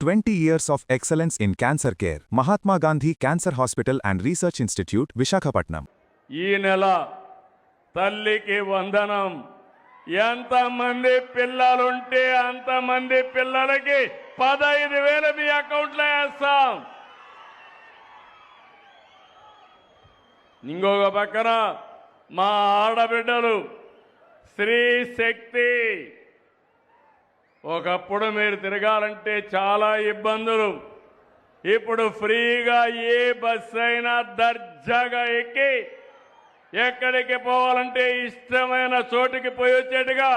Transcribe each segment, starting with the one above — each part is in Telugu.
20 years of excellence in cancer care. Mahatma Gandhi Cancer Hospital and Research Institute, Visakhapatnam. ఈ నెల తల్లికి వందనం. ఎంతమంది పిల్లలుంటే అంతమంది పిల్లలకి 15,000 మీ అకౌంట్లో వేస్తాం. ఇంకొక పక్కన మా ఆడబిడ్డలు స్త్రీ శక్తి. ఒకప్పుడు మీరు తిరగాలంటే చాలా ఇబ్బందులు. ఇప్పుడు ఫ్రీగా ఏ బస్సు అయినా దర్జాగా ఎక్కి ఎక్కడికి పోవాలంటే ఇష్టమైన చోటుకి పోయి వచ్చేట్టుగా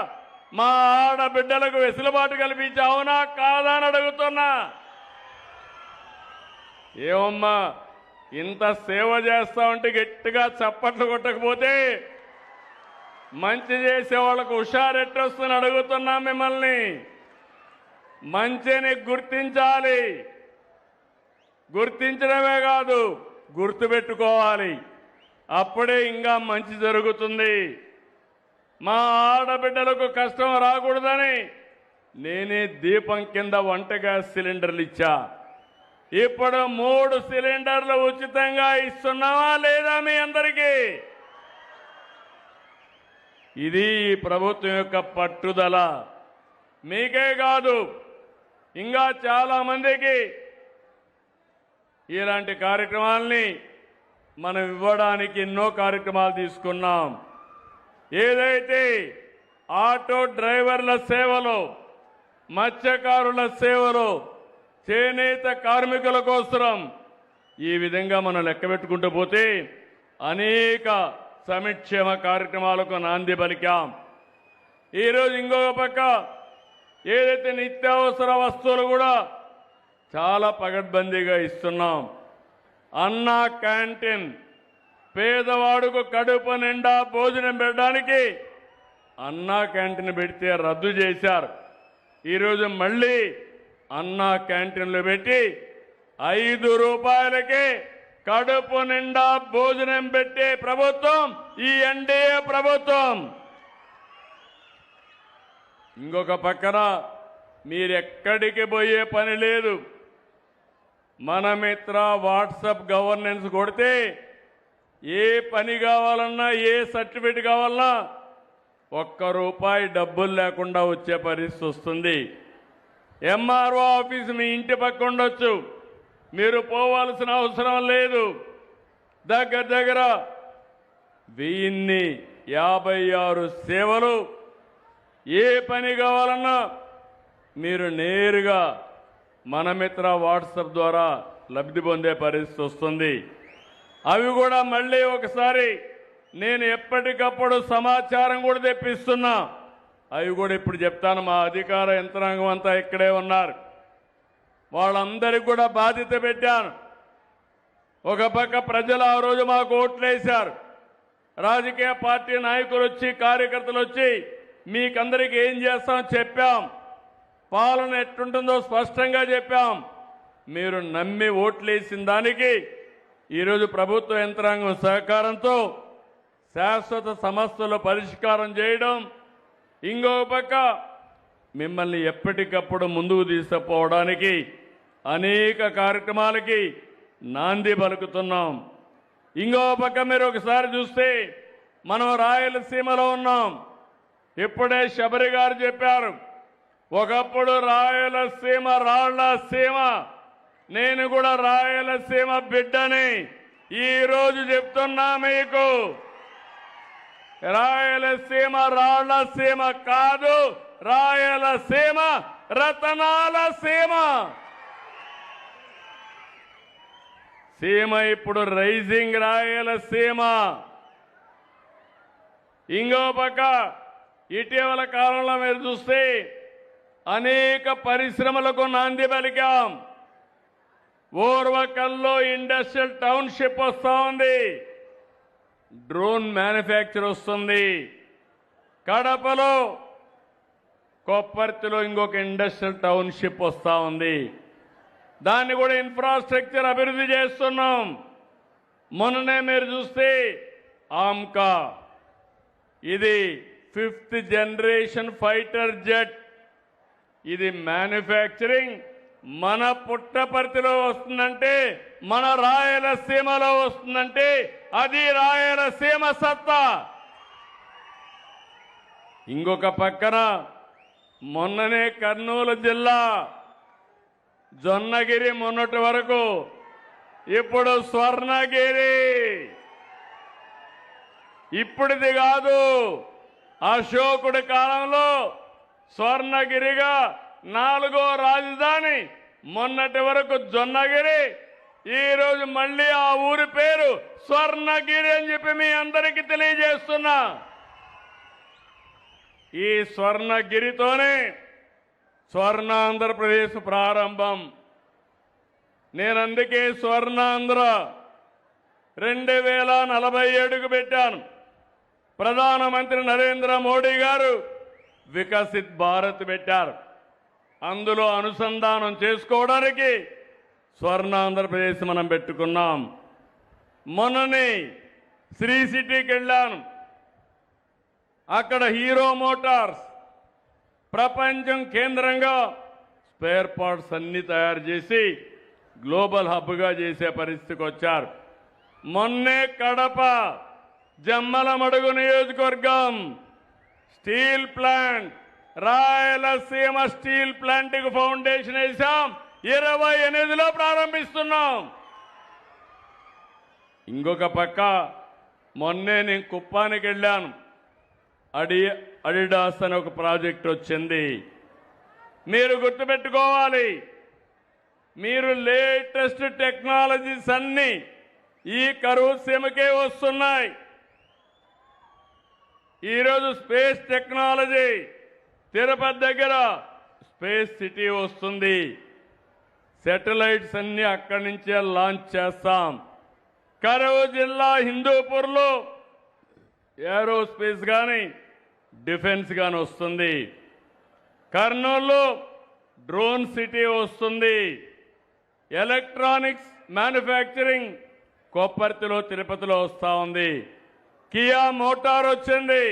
మా ఆడబిడ్డలకు వెసులుబాటు కల్పించి అవునా కాదా అని అడుగుతున్నా. ఏమమ్మా ఇంత సేవ చేస్తా ఉంటే గట్టిగా చప్పట్లు కొట్టకపోతే మంచి చేసే వాళ్ళకు హుషారెట్టొస్తుందని అడుగుతున్నా మిమ్మల్ని. మంచిని గుర్తించాలి, గుర్తించడమే కాదు గుర్తుపెట్టుకోవాలి. అప్పుడే ఇంకా మంచి జరుగుతుంది. మా ఆడబిడ్డలకు కష్టం రాకూడదని నేనే దీపం కింద వంట గ్యాస్ సిలిండర్లు ఇచ్చా. ఇప్పుడు 3 సిలిండర్లు ఉచితంగా ఇస్తున్నావా లేదా మీ అందరికీ? ఇది ఈ ప్రభుత్వం యొక్క పట్టుదల. మీకే కాదు ఇంకా చాలా మందికి ఇలాంటి కార్యక్రమాల్ని మనం ఇవ్వడానికి ఎన్నో కార్యక్రమాలు తీసుకున్నాం. ఏదైతే ఆటో డ్రైవర్ల సేవలో, మత్స్యకారుల సేవలో, చేనేత కార్మికుల కోసం ఈ విధంగా మనం లెక్క పెట్టుకుంటూ పోతే అనేక సంక్షేమ కార్యక్రమాలకు నాంది పలికాం. ఈరోజు ఇంకొక పక్క ఏదైతే నిత్యావసర వస్తువులు కూడా చాలా పగడ్బందీగా ఇస్తున్నాం. అన్నా క్యాంటీన్ పేదవాడుకు కడుపు నిండా భోజనం పెట్టడానికి అన్నా క్యాంటీన్ పెడితే రద్దు చేశారు. ఈరోజు మళ్ళీ అన్నా క్యాంటీన్లు పెట్టి 5 రూపాయలకే కడుపు నిండా భోజనం పెట్టే ప్రభుత్వం ఈ ఎన్డీఏ ప్రభుత్వం. ఇంకొక పక్కన మీరెక్కడికి పోయే పని లేదు. మన మిత్ర వాట్సాప్ గవర్నెన్స్ కొడితే ఏ పని కావాలన్నా, ఏ సర్టిఫికేట్ కావాలన్నా ₹1 డబ్బులు లేకుండా వచ్చే పరిస్థితి వస్తుంది. ఎంఆర్ఓ ఆఫీస్ మీ ఇంటి పక్క ఉండొచ్చు, మీరు పోవాల్సిన అవసరం లేదు. దగ్గర 1056 సేవలు. ఏ పని కావాలన్నా మీరు నేరుగా మన మిత్ర వాట్సాప్ ద్వారా లబ్ధి పొందే పరిస్థితి వస్తుంది. అవి కూడా మళ్ళీ ఒకసారి నేను ఎప్పటికప్పుడు సమాచారం కూడా తెప్పిస్తున్నా. అవి కూడా ఇప్పుడు చెప్తాను. మా అధికార యంత్రాంగం అంతా ఇక్కడే ఉన్నారు. వాళ్ళందరికీ కూడా బాధ్యత పెట్టాను. ఒక పక్క ప్రజలు ఆ రోజు మాకు ఓట్లేశారు. రాజకీయ పార్టీ నాయకులు వచ్చి, కార్యకర్తలు వచ్చి మీకందరికీ ఏం చేస్తామో చెప్పాం. పాలన ఎట్టుంటుందో స్పష్టంగా చెప్పాం. మీరు నమ్మి ఓట్లేసిన దానికి ఈరోజు ప్రభుత్వ యంత్రాంగం సహకారంతో శాశ్వత సమస్యల పరిష్కారం చేయడం, ఇంకో పక్క మిమ్మల్ని ఎప్పటికప్పుడు ముందుకు తీసుకుపోవడానికి అనేక కార్యక్రమాలకి నాంది పలుకుతున్నాం. ఇంకో పక్క మీరు ఒకసారి చూస్తే మనం రాయలసీమలో ఉన్నాం. ఇప్పుడే శబరి గారు చెప్పారు, ఒకప్పుడు రాయలసీమ రాళ్ల సీమ. నేను కూడా రాయలసీమ బిడ్డని ఈరోజు చెప్తున్నా మీకు. రాయలసీమ రాళ్ల సీమ కాదు, రాయలసీమ రతనాల సీమ. సీమ ఇప్పుడు రైజింగ్ రాయలసీమ. ఇంకో పక్క ఇటీవల కాలంలో మీరు చూస్తే అనేక పరిశ్రమలకు నాంది పలికాం. ఓర్వకల్లో ఇండస్ట్రియల్ టౌన్షిప్ వస్తూ ఉంది, డ్రోన్ మ్యానుఫ్యాక్చర్ వస్తుంది. కడపలో కొప్పర్తిలో ఇంకొక ఇండస్ట్రియల్ టౌన్షిప్ వస్తూ ఉంది. దాన్ని కూడా ఇన్ఫ్రాస్ట్రక్చర్ అభివృద్ధి చేస్తున్నాం. మొన్ననే మీరు చూస్తే ఆమ్కా, ఇది 5th జనరేషన్ ఫైటర్ జెట్. ఇది మ్యానుఫ్యాక్చరింగ్ మన పుట్టపర్తిలో వస్తుందంటే, మన రాయలసీమలో వస్తుందంటే అది రాయలసీమ సత్తా. ఇంకొక పక్కన మొన్ననే కర్నూలు జిల్లా జొన్నగిరి మొన్నటి వరకు, ఇప్పుడు స్వర్ణగిరి. ఇప్పుడిది కాదు, అశోకుడి కాలంలో స్వర్ణగిరిగా 4వ రాజధాని. మొన్నటి వరకు జొన్నగిరి, ఈరోజు మళ్ళీ ఆ ఊరి పేరు స్వర్ణగిరి అని చెప్పి మీ అందరికీ తెలియజేస్తున్నా. ఈ స్వర్ణగిరితోనే స్వర్ణాంధ్రప్రదేశ్ ప్రారంభం. నేనందుకే స్వర్ణాంధ్ర 2047కు పెట్టాను. ప్రధానమంత్రి నరేంద్ర మోడీ గారు వికసిత్ భారత్ పెట్టారు. అందులో అనుసంధానం చేసుకోవడానికి స్వర్ణాంధ్రప్రదేశ్ మనం పెట్టుకున్నాం. మొన్ననే శ్రీ సిటీకి వెళ్ళాను. అక్కడ హీరో మోటార్స్ ప్రపంచం కేంద్రంగా స్పేర్ పార్ట్స్ అన్ని తయారు చేసి గ్లోబల్ హబ్గా చేసే పరిస్థితికి వచ్చారు. మొన్నే కడప జమ్మలమడుగు నియోజకవర్గం స్టీల్ ప్లాంట్, రాయలసీమ స్టీల్ ప్లాంట్కి ఫౌండేషన్ వేసాం. 28లో ప్రారంభిస్తున్నాం. ఇంకొక పక్క మొన్నే నేను కుప్పానికి వెళ్ళాను. అడిడాస్ అని ఒక ప్రాజెక్ట్ వచ్చింది. మీరు గుర్తుపెట్టుకోవాలి, మీరు లేటెస్ట్ టెక్నాలజీస్ అన్ని ఈ కరూర్ సీమకే వస్తున్నాయి. ఈరోజు స్పేస్ టెక్నాలజీ తిరుపతి దగ్గర స్పేస్ సిటీ వస్తుంది. శాటిలైట్స్ అన్ని అక్కడి నుంచే లాంచ్ చేస్తాం. కరూర్ జిల్లా హిందూపూర్లో ఏరోస్పేస్ కానీ డిఫెన్స్ కానీ వస్తుంది. కర్నూలులో డ్రోన్ సిటీ వస్తుంది. ఎలక్ట్రానిక్స్ మ్యానుఫ్యాక్చరింగ్ కొప్పర్తిలో తిరుపతిలో వస్తూ ఉంది. కియా మోటార్ వచ్చింది,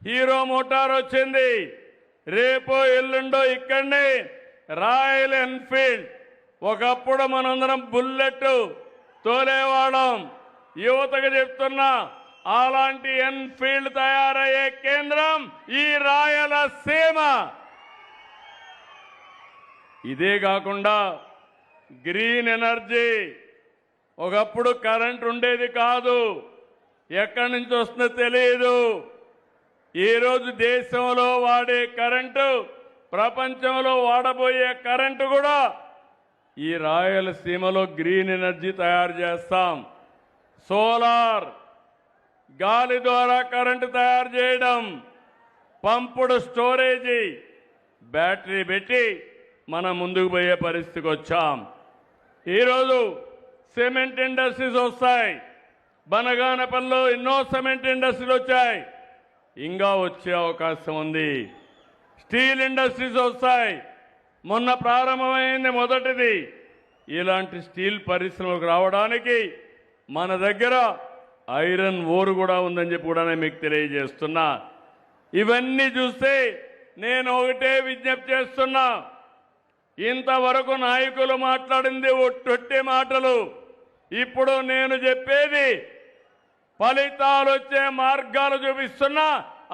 హీరో మోటార్ వచ్చింది. రేపో ఎల్లుండో ఇక్కడనే రాయల్ ఎన్ఫీల్డ్. ఒకప్పుడు మనందరం బుల్లెట్ తోలేవాళ్ళం. యువతకు చెప్తున్నా, అలాంటి ఎన్ఫీల్డ్ తయారయ్యే కేంద్రం ఈ రాయలసీమ. ఇదే కాకుండా గ్రీన్ ఎనర్జీ. ఒకప్పుడు కరెంట్ ఉండేది కాదు, ఎక్కడి నుంచి వస్తుందో తెలియదు. ఈరోజు దేశంలో వాడే కరెంటు, ప్రపంచంలో వాడబోయే కరెంటు కూడా ఈ రాయలసీమలో గ్రీన్ ఎనర్జీ తయారు చేస్తాం. సోలార్, గాలి ద్వారా కరెంటు తయారు చేయడం, పంపుడు స్టోరేజీ, బ్యాటరీ పెట్టి మనం ముందుకు పోయే పరిస్థితికి వచ్చాం. ఈరోజు సిమెంట్ ఇండస్ట్రీస్ వస్తాయి. బనగానపల్లిలో ఎన్నో సిమెంట్ ఇండస్ట్రీలు వచ్చాయి, ఇంకా వచ్చే అవకాశం ఉంది. స్టీల్ ఇండస్ట్రీస్ వస్తాయి. మొన్న ప్రారంభమైంది మొదటిది. ఇలాంటి స్టీల్ పరిశ్రమలకు రావడానికి మన దగ్గర ఐరన్ ఓర్ కూడా ఉందని చెప్పి కూడా నేను మీకు తెలియజేస్తున్నా. ఇవన్నీ చూస్తే నేను ఒకటే విజ్ఞప్తి చేస్తున్నా, ఇంతవరకు నాయకులు మాట్లాడింది ఒట్టొట్టి మాటలు. ఇప్పుడు నేను చెప్పేది ఫలితాలు వచ్చే మార్గాలు చూపిస్తున్నా,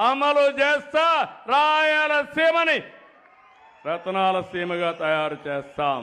అమలు చేస్తా. రాయలసీమని రతనాల సీమగా తయారు చేస్తాం.